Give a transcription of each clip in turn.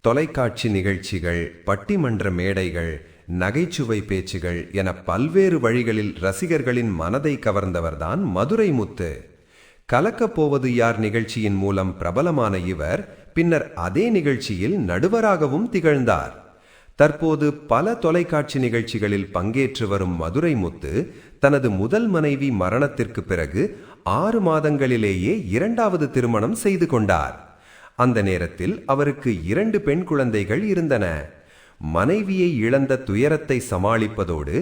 தொலைக்காட்சி நிகழ்ச்சிகள், பட்டிமன்ற மேடைகள், நகைச்சுவை பேச்சுகள் என பல்வேறு வழிகளில் ரசிகர்களின் மனதை கவர்ந்தவர்தான் மதுரை முத்து. கலக்கப் போவது யார் நிகழ்ச்சியின் மூலம் பிரபலமான இவர் பின்னர் அதே நிகழ்ச்சியில் நடுவராகவும் திகழ்ந்தார். தற்போது பல தொலைக்காட்சி நிகழ்ச்சிகளில் பங்கேற்று வரும் மதுரை முத்து தனது முதல் மனைவி மரணத்திற்கு பிறகு 6 மாதங்களிலேயே இரண்டாவது திருமணம் செய்து கொண்டார். அந்த நேரத்தில் அவருக்கு 2 பெண் குழந்தைகள் இருந்தன. மனைவியை இழந்த துயரத்தை சமாளிப்பதோடு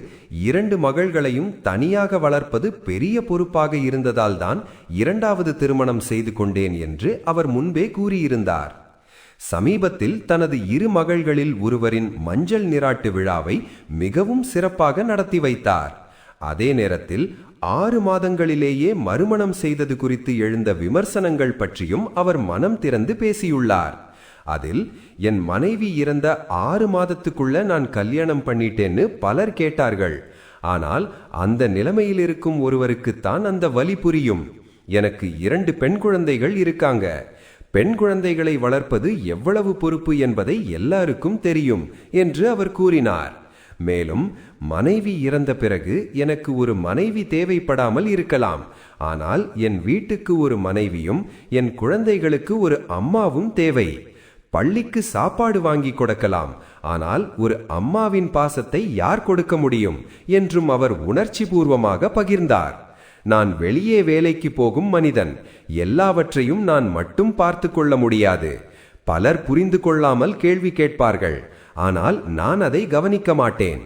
2 மகள்களையும் தனியாக வளர்ப்பது பெரிய பொறுப்பாக இருந்ததால் தான் இரண்டாவது திருமணம் செய்து கொண்டேன் என்று அவர் முன்பே கூறியிருந்தார். சமீபத்தில் தனது 2 மகள்களில் ஒருவரின் மஞ்சள் நீராட்டு விழாவை மிகவும் சிறப்பாக நடத்தி வைத்தார். அதே நேரத்தில் 6 மாதங்களிலேயே மறுமணம் செய்தது குறித்து எழுந்த விமர்சனங்கள் பற்றியும் அவர் மனம் திறந்து பேசியுள்ளார். அதில், என் மனைவி இறந்த 6 மாதத்துக்குள்ள நான் கல்யாணம் பண்ணிட்டேன்னு பலர் கேட்டார்கள். ஆனால் அந்த நிலைமையில் இருக்கும் ஒருவருக்குத்தான் அந்த வலி புரியும். எனக்கு 2 பெண் குழந்தைகள் இருக்காங்க. பெண் குழந்தைகளை வளர்ப்பது எவ்வளவு பொறுப்பு என்பதை எல்லாருக்கும் தெரியும் என்று அவர் கூறினார். மேலும், மனைவி இறந்த பிறகு எனக்கு ஒரு மனைவி தேவைப்படாமல் இருக்கலாம். ஆனால் என் வீட்டுக்கு ஒரு மனைவியும் என் குழந்தைகளுக்கு ஒரு அம்மாவும் தேவை. பள்ளிக்கு சாப்பாடு வாங்கி கொடுக்கலாம். ஆனால் ஒரு அம்மாவின் பாசத்தை யார் கொடுக்க முடியும் என்றும் அவர் உணர்ச்சி பூர்வமாக பகிர்ந்தார். நான் வெளியே வேலைக்கு போகும் மனிதன். எல்லாவற்றையும் நான் மட்டும் பார்த்து கொள்ள முடியாது. பலர் புரிந்து கொள்ளாமல் கேள்வி கேட்பார்கள். ஆனால் நான் அதை கவனிக்க மாட்டேன்.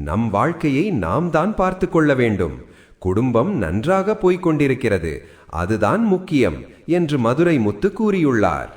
நம் வாழ்க்கையை நாம் தான் பார்த்து கொள்ள வேண்டும். குடும்பம் நன்றாக போய்க் கொண்டிருக்கிறது, அதுதான் முக்கியம் என்று மதுரை முத்து கூறியுள்ளார்.